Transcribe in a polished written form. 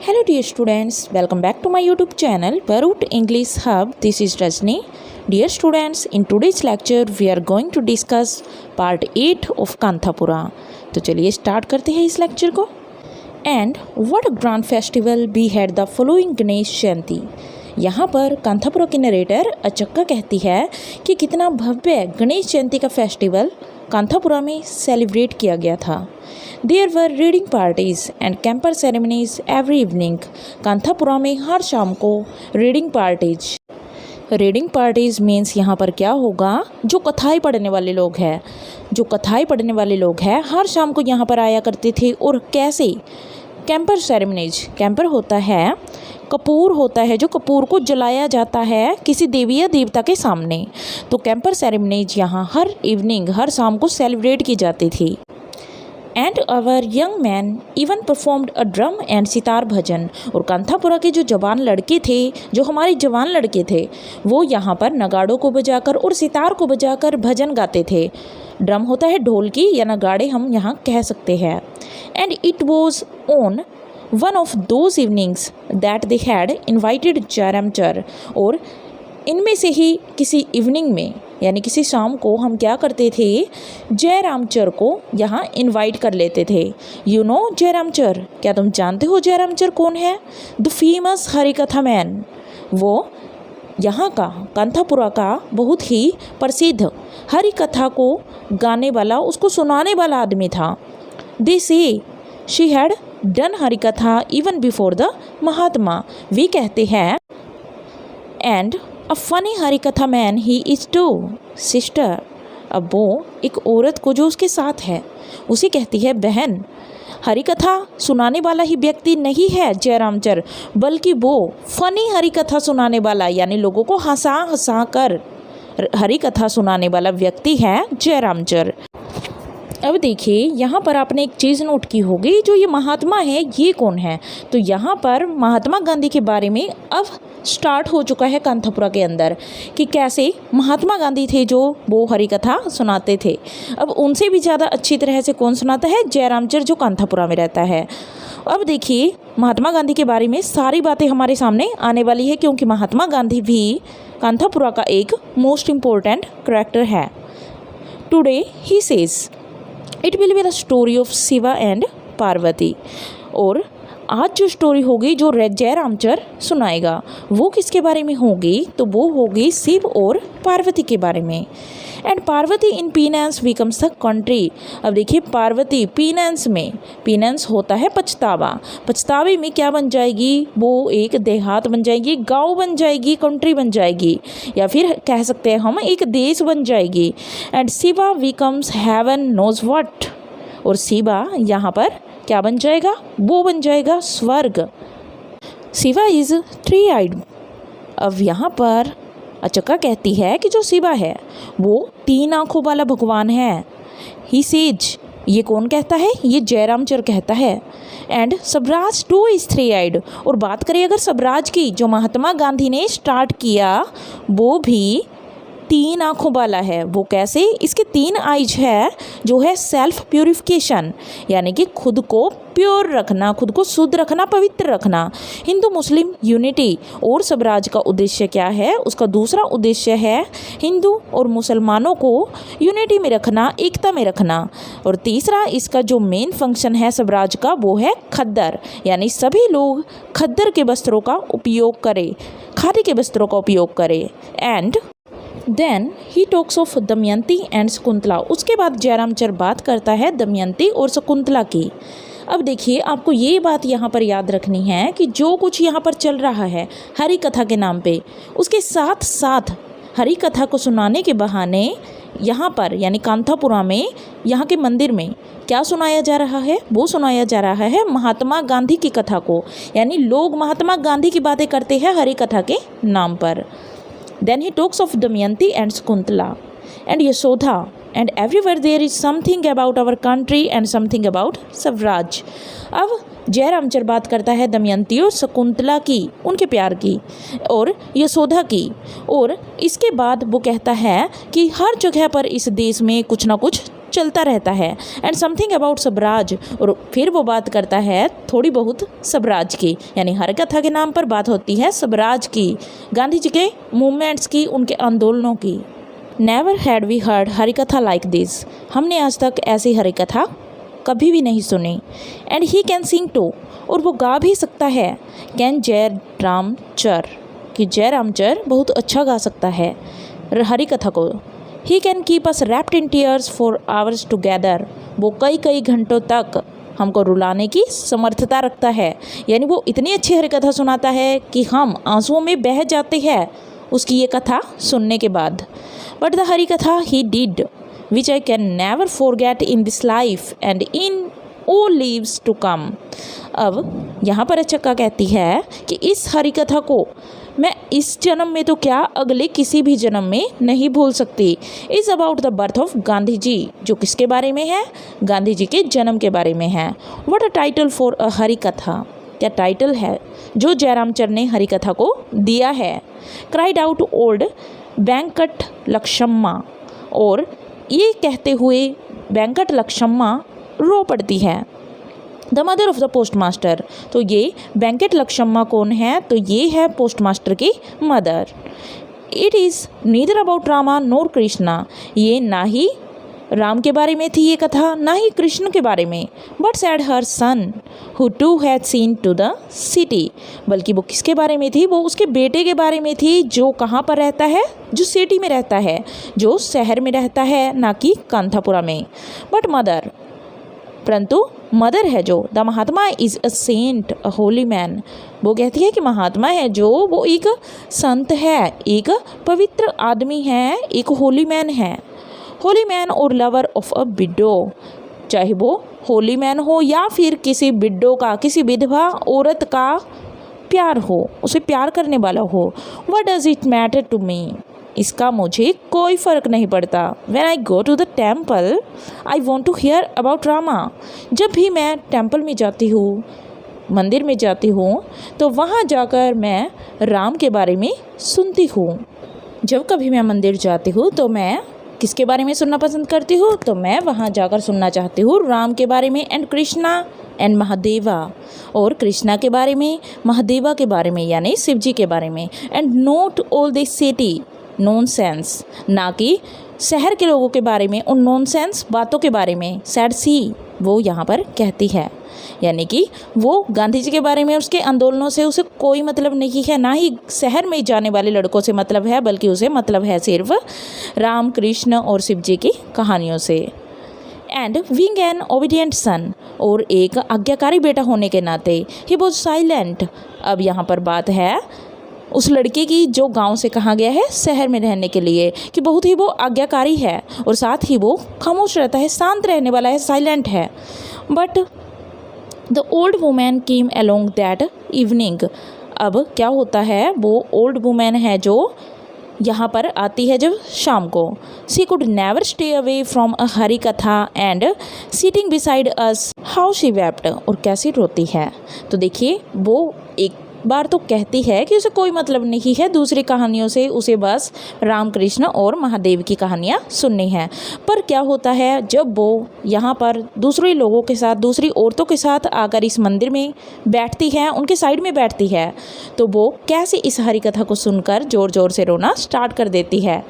Hello dear students, welcome back to my YouTube channel Parrot English Hub. This is Rajni. Dear students, in today's lecture we are going to discuss part 8 of Kanthapura. तो चलिए start करते हैं इस lecture को. And what a grand festival we had the following Ganesh Jayanti. यहाँ पर कांथापुरा की narrator Achakka कहती है कि कितना भव्य गणेश जयंती का फेस्टिवल कांथापुरा में सेलिब्रेट किया गया था. There were reading parties and camphor ceremonies every evening. Kanthapura में हर शाम को रीडिंग पार्टीज़ मीन्स यहाँ पर क्या होगा, जो कथाएं पढ़ने वाले लोग हैं हर शाम को यहाँ पर आया करते थे. और कैसे? Camper ceremonies. कैंपर होता है, कपूर होता है, जो कपूर को जलाया जाता है किसी देवी या देवता के सामने. तो कैंपर सेरेमनीज यहाँ हर इवनिंग, हर शाम को सेलिब्रेट की जाती थी. And our young man even performed a drum and sitar bhajan. और कांथापुरा के जो हमारे जवान लड़के थे वो यहाँ पर नगाड़ों को बजाकर और सितार को बजाकर भजन गाते थे. ड्रम होता है ढोलकी या नगाड़े हम यहाँ कह सकते हैं. And it was on one of those evenings that they had invited Jayaramachar. और इनमें से ही किसी इवनिंग में यानी किसी शाम को हम क्या करते थे, जयरामचर को यहाँ इनवाइट कर लेते थे. यू नो जयरामचर, क्या तुम जानते हो जयरामचर कौन है? The famous harikatha man. वो यहाँ का कांथापुरा का बहुत ही प्रसिद्ध हरिकथा को गाने वाला, उसको सुनाने वाला आदमी था. They say she had done harikatha even before the Mahatma. वे कहते हैं and a funny harikatha man he is too sister. अब वो एक औरत को जो उसके साथ है उसे कहती है बहन. हरिकथा सुनाने वाला ही व्यक्ति नहीं है जयरामचर, बल्कि वो फनी हरिकथा सुनाने वाला यानी लोगों को हंसा कर हरिकथा सुनाने वाला व्यक्ति है जयरामचर. अब देखिए यहाँ पर आपने एक चीज़ नोट की होगी, जो ये महात्मा है ये कौन है. तो यहाँ पर महात्मा गांधी के बारे में अब स्टार्ट हो चुका है कांथापुरा के अंदर कि कैसे महात्मा गांधी थे जो वो हरिकथा सुनाते थे. अब उनसे भी ज़्यादा अच्छी तरह से कौन सुनाता है? जयरामचर, जो कांथापुरा में रहता है. अब देखिए महात्मा गांधी के बारे में सारी बातें हमारे सामने आने वाली है, क्योंकि महात्मा गांधी भी कांथापुरा का एक मोस्ट इम्पोर्टेंट करैक्टर है. Today he says it will be the story of Shiva and Parvati. और आज जो स्टोरी होगी जो जयरामचर सुनाएगा वो किसके बारे में होगी? तो वो होगी शिव और पार्वती के बारे में. And Parvati in पीनेंस becomes the country. अब देखिए पार्वती पीनेंस में, पीनेंस होता है पछतावा, पछतावे में क्या बन जाएगी? वो एक देहात बन जाएगी, गांव बन जाएगी, कंट्री बन जाएगी, या फिर कह सकते हैं हम एक देश बन जाएगी. And Shiva becomes heaven knows what. और शिवा यहाँ पर क्या बन जाएगा? वो बन जाएगा स्वर्ग. Shiva is three eyed. अब यहाँ पर अचक्का कहती है कि जो शिवा है वो 3 आँखों वाला भगवान है. ही सेज, ये कौन कहता है? ये जयरामचर कहता है. एंड सबराज टू इज 3 आइड. और बात करें अगर सबराज की, जो महात्मा गांधी ने स्टार्ट किया वो भी 3 आँखों वाला है. वो कैसे? इसके 3 आइज है, जो है सेल्फ प्योरिफिकेशन यानी कि खुद को प्योर रखना, खुद को शुद्ध रखना, पवित्र रखना. Hindu Muslim unity. और स्वराज का उद्देश्य क्या है? उसका दूसरा उद्देश्य है हिंदू और मुसलमानों को यूनिटी में रखना, एकता में रखना. और तीसरा इसका जो मेन फंक्शन है स्वराज का वो है खद्दर, यानी सभी लोग खद्दर के वस्त्रों का उपयोग करें, खादी के वस्त्रों का उपयोग करें. And then he talks of Damayanti and Shakuntala. उसके बाद जयरामचर बात करता है दमयंती और शकुंतला की. अब देखिए आपको ये बात यहाँ पर याद रखनी है कि जो कुछ यहाँ पर चल रहा है हरि कथा के नाम पे, उसके साथ साथ हरि कथा को सुनाने के बहाने यहाँ पर यानी कांथापुरा में, यहाँ के मंदिर में क्या सुनाया जा रहा है? वो सुनाया जा रहा है महात्मा गांधी की कथा को, यानी लोग महात्मा गांधी की बातें करते हैं हरि कथा के नाम पर. Then he talks of Damayanti and Shakuntala and Yasodha, and everywhere there is something about our country and something about Swaraj. अब जयरामचर बात करता है दमयंती और शकुंतला की, उनके प्यार की, और यशोदा की. और इसके बाद वो कहता है कि हर जगह पर इस देश में कुछ ना कुछ चलता रहता है। एंड समथिंग अबाउट सबराज, और फिर वो बात करता है थोड़ी बहुत सबराज की, यानी हरिकथा के नाम पर बात होती है सबराज की, गांधी जी के मूवमेंट्स की, उनके आंदोलनों की। Never had we heard harikatha like this, हमने आज तक ऐसी हरिकथा कभी भी नहीं सुनी। And he can sing too, और वो गा भी सकता है। कैन जयराम चर, कि जयराम चर बहुत अच्छा गा सकता है हरिकथा को। He can keep us wrapped in tears for hours together, वो कई कई घंटों तक हमको रुलाने की समर्थता रखता है, यानी वो इतनी अच्छी हरिकथा सुनाता है कि हम आंसुओं में बह जाते हैं उसकी ये कथा सुनने के बाद। But the harikatha he did which I can never forget in this life and in all lives to come। अब यहाँ पर चक्का कहती है कि इस हरिकथा को मैं इस जन्म में तो क्या अगले किसी भी जन्म में नहीं भूल सकती। Is about the birth of Gandhi ji, जो किसके बारे में है, गांधी जी के जन्म के बारे में है। What a title for a harikatha, क्या टाइटल है जो जयरामचर ने हरिकथा को दिया है। Cried out old Venkatalakshamma, और ये कहते हुए वेंकट लक्ष्मम्मा रो पड़ती है। The mother of the post master, तो ये वेंकट लक्ष्मम्मा कौन है, तो ये है पोस्ट मास्टर की mother. It is neither about Rama nor Krishna, ये ना ही राम के बारे में थी ये कथा, ना ही कृष्ण के बारे में। But said her son who too had seen to the city, बल्कि वो किसके बारे में थी, वो उसके बेटे के बारे में थी जो कहाँ पर रहता है, जो सिटी में रहता है, जो शहर में रहता है, ना कि कांथापुरा में। बट मदर, परंतु मदर है जो, the Mahatma is a sent a Holi man, वो कहती है कि महात्मा है जो, वो एक संत है, एक पवित्र आदमी है, एक होली मैन है। होली मैन और लवर ऑफ अ विडो, चाहे वो होली मैन हो या फिर किसी विडो का, किसी विधवा औरत का प्यार हो, उसे प्यार करने वाला हो। What does it matter to me, इसका मुझे कोई फ़र्क नहीं पड़ता। When I go to the temple I want to hear about Rama, जब भी मैं टेम्पल में जाती हूँ, मंदिर में जाती हूँ, तो वहाँ जाकर मैं राम के बारे में सुनती हूँ। जब कभी मैं मंदिर जाती हूँ तो मैं किसके बारे में सुनना पसंद करती हूँ, तो मैं वहाँ जाकर सुनना चाहती हूँ राम के बारे में, एंड कृष्णा एंड महादेवा, और कृष्णा के बारे में, महादेवा के बारे में, यानी शिव जी के बारे में। And note all this city nonsense, ना कि शहर के लोगों के बारे में, उन नॉनसेंस बातों के बारे में। सैड सी, वो यहाँ पर कहती है, यानी कि वो गांधी जी के बारे में, उसके आंदोलनों से उसे कोई मतलब नहीं है, ना ही शहर में जाने वाले लड़कों से मतलब है, बल्कि उसे मतलब है सिर्फ राम, कृष्ण और शिव जी की कहानियों से। एंड बीइंग एन ओबीडिएंट सन, और एक आज्ञाकारी बेटा होने के नाते, ही वाज साइलेंट। अब यहाँ पर बात है उस लड़के की जो गांव से कहा गया है शहर में रहने के लिए, कि बहुत ही वो आज्ञाकारी है और साथ ही वो खामोश रहता है, शांत रहने वाला है, साइलेंट है। But the old women came along that evening, अब क्या होता है, वो ओल्ड वुमेन है जो यहाँ पर आती है जब शाम को। She could never stay away from a harikatha and sitting beside us how she wept, और कैसी रोती है। तो देखिए, वो एक बार तो कहती है कि उसे कोई मतलब नहीं है दूसरी कहानियों से, उसे बस राम, कृष्ण और महादेव की कहानियाँ सुननी है। पर क्या होता है, जब वो यहाँ पर दूसरे लोगों के साथ, दूसरी औरतों के साथ आकर इस मंदिर में बैठती है, उनके साइड में बैठती है, तो वो कैसे इस हरी कथा को सुनकर ज़ोर ज़ोर से रोना स्टार्ट कर देती है।